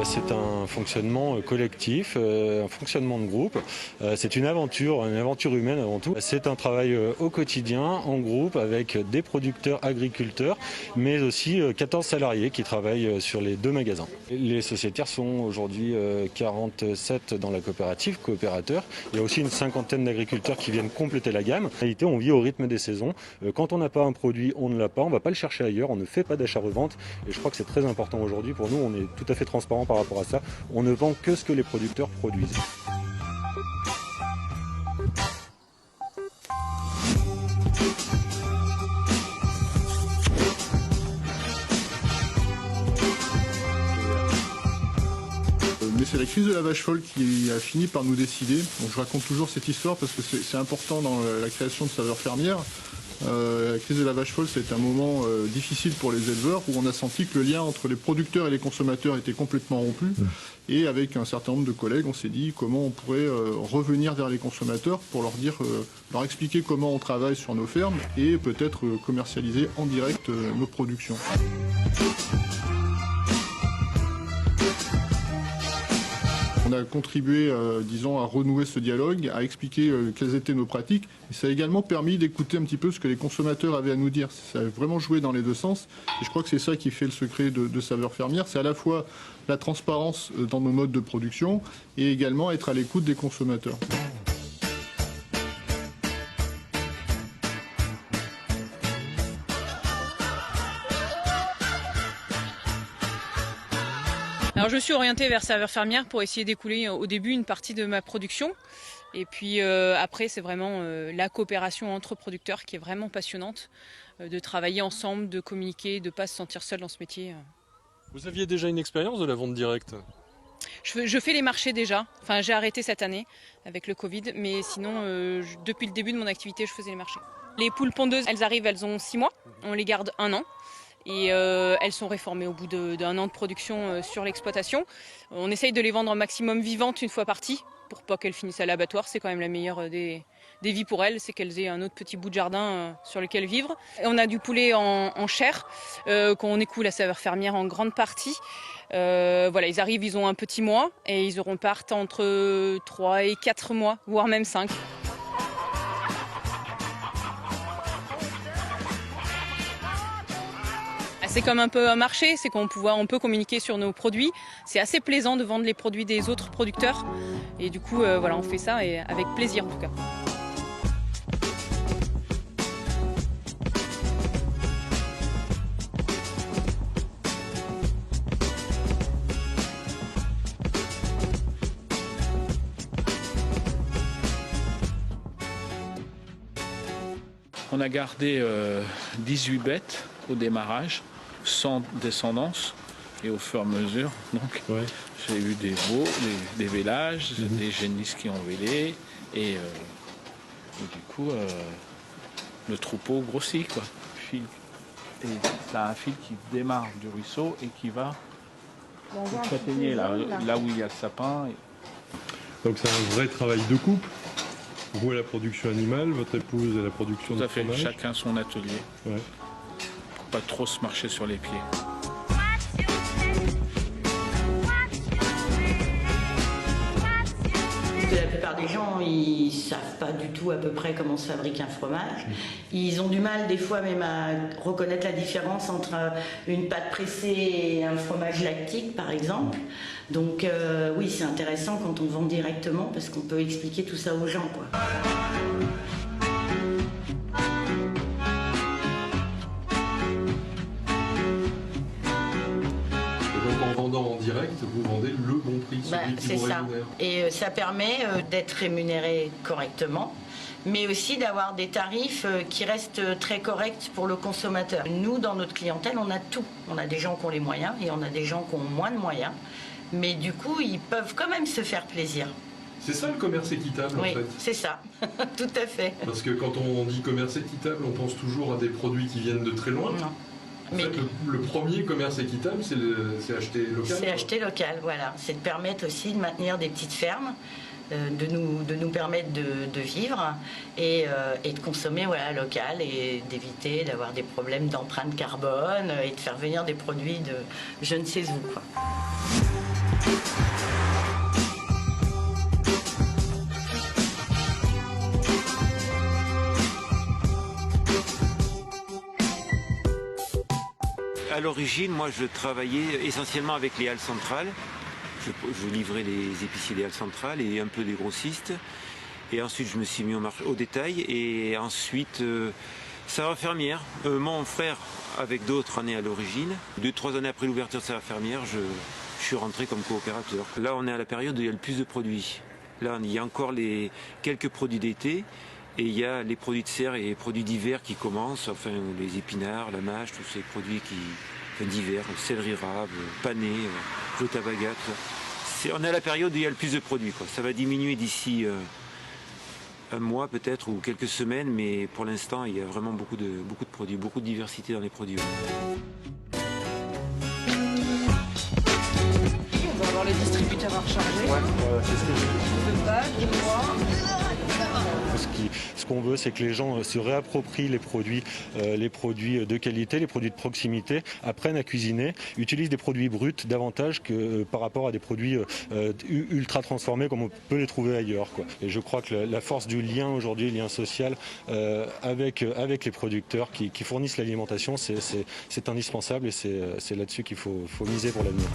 C'est un fonctionnement collectif, un fonctionnement de groupe. C'est une aventure humaine avant tout. C'est un travail au quotidien, en groupe, avec des producteurs agriculteurs, mais aussi 14 salariés qui travaillent sur les 2 magasins. Les sociétaires sont aujourd'hui 47 dans la coopérative, coopérateurs. Il y a aussi une cinquantaine d'agriculteurs qui viennent compléter la gamme. En réalité, on vit au rythme des saisons. Quand on n'a pas un produit, on ne l'a pas. On ne va pas le chercher ailleurs. On ne fait pas d'achat-revente. Et je crois que c'est très important aujourd'hui pour nous. On est tout à fait transparent par rapport à ça. On ne vend que ce que les producteurs produisent. Mais c'est la crise de la vache folle qui a fini par nous décider. Donc je raconte toujours cette histoire parce que c'est important dans la création de saveurs fermières. La crise de la vache folle, c'est un moment difficile pour les éleveurs où on a senti que le lien entre les producteurs et les consommateurs était complètement rompu. Et avec un certain nombre de collègues, on s'est dit comment on pourrait revenir vers les consommateurs pour leur expliquer comment on travaille sur nos fermes et peut-être commercialiser en direct nos productions. On a contribué, disons, à renouer ce dialogue, à expliquer quelles étaient nos pratiques. Et ça a également permis d'écouter un petit peu ce que les consommateurs avaient à nous dire. Ça a vraiment joué dans les 2 sens. Et je crois que c'est ça qui fait le secret de Saveurs Fermières. C'est à la fois la transparence dans nos modes de production et également être à l'écoute des consommateurs. Alors je suis orientée vers Saveurs Fermières pour essayer d'écouler au début une partie de ma production. Et puis après, c'est vraiment la coopération entre producteurs qui est vraiment passionnante, de travailler ensemble, de communiquer, de ne pas se sentir seul dans ce métier. Vous aviez déjà une expérience de la vente directe ? Je fais les marchés déjà. Enfin, j'ai arrêté cette année avec le Covid, mais sinon, depuis le début de mon activité, je faisais les marchés. Les poules pondeuses, elles arrivent, elles ont 6 mois. On les garde 1 an. Et elles sont réformées au bout d'1 an de production sur l'exploitation. On essaye de les vendre au maximum vivantes une fois parties, pour pas qu'elles finissent à l'abattoir. C'est quand même la meilleure des vies pour elles, c'est qu'elles aient un autre petit bout de jardin sur lequel vivre. Et on a du poulet en chair, qu'on écoule à Saveurs Fermières en grande partie. Voilà, ils arrivent, ils ont un petit mois, et ils partent entre 3 et 4 mois, voire même 5. C'est comme un peu un marché, c'est qu'on peut communiquer sur nos produits. C'est assez plaisant de vendre les produits des autres producteurs. Et du coup, voilà, on fait ça et avec plaisir en tout cas. On a gardé 18 bêtes au démarrage, sans descendance, et au fur et à mesure, donc, j'ai eu des veaux, des vélages, des génisses qui ont vélé, et du coup, le troupeau grossit, quoi. Et ça a un fil qui démarre du ruisseau et qui va châtaigner là où il y a le sapin. Donc c'est un vrai travail de couple. Vous à la production animale, votre épouse à la production de fromage. Tout à fait, chacun son atelier. Ouais. Pour pas trop se marcher sur les pieds. La plupart des gens, ils savent pas du tout à peu près comment se fabrique un fromage. Ils ont du mal des fois même à reconnaître la différence entre une pâte pressée et un fromage lactique par exemple. Donc oui, c'est intéressant quand on vend directement parce qu'on peut expliquer tout ça aux gens, quoi. En vendant en direct, vous vendez le bon prix, celui qui vous rémunère. Et ça permet d'être rémunéré correctement, mais aussi d'avoir des tarifs qui restent très corrects pour le consommateur. Nous, dans notre clientèle, on a tout. On a des gens qui ont les moyens et on a des gens qui ont moins de moyens. Mais du coup, ils peuvent quand même se faire plaisir. C'est ça le commerce équitable, en fait. Oui, c'est ça, tout à fait. Parce que quand on dit commerce équitable, on pense toujours à des produits qui viennent de très loin. Non. En fait, le premier commerce équitable, c'est acheter local. C'est acheter local, voilà. C'est de permettre aussi de maintenir des petites fermes, de nous permettre de vivre et de consommer local et d'éviter d'avoir des problèmes d'empreinte carbone et de faire venir des produits de je ne sais où, quoi. À l'origine, moi, je travaillais essentiellement avec les halles centrales. Je livrais les épiciers des halles centrales et un peu des grossistes. Et ensuite, je me suis mis au détail. Et ensuite, Serre Fermière. Mon frère, avec d'autres, en est à l'origine. 2-3 années après l'ouverture de Serre Fermière, je suis rentré comme coopérateur. Là, on est à la période où il y a le plus de produits. Là, il y a encore quelques produits d'été. Et il y a les produits de serre et les produits d'hiver qui commencent, enfin les épinards, la mâche, tous ces produits d'hiver, céleri rave, pané, rutabaga. On est à la période où il y a le plus de produits, quoi. Ça va diminuer d'ici un mois peut-être ou quelques semaines, mais pour l'instant il y a vraiment beaucoup de produits, beaucoup de diversité dans les produits. On va avoir les distributeurs à recharger. Ouais, c'est ce que je... De pâtes, de noix. Ce qu'on veut, c'est que les gens se réapproprient les produits de qualité, les produits de proximité, apprennent à cuisiner, utilisent des produits bruts davantage que par rapport à des produits ultra transformés comme on peut les trouver ailleurs, quoi. Et je crois que la force du lien aujourd'hui, le lien social avec les producteurs qui fournissent l'alimentation, c'est indispensable et c'est là-dessus qu'il faut miser pour l'avenir.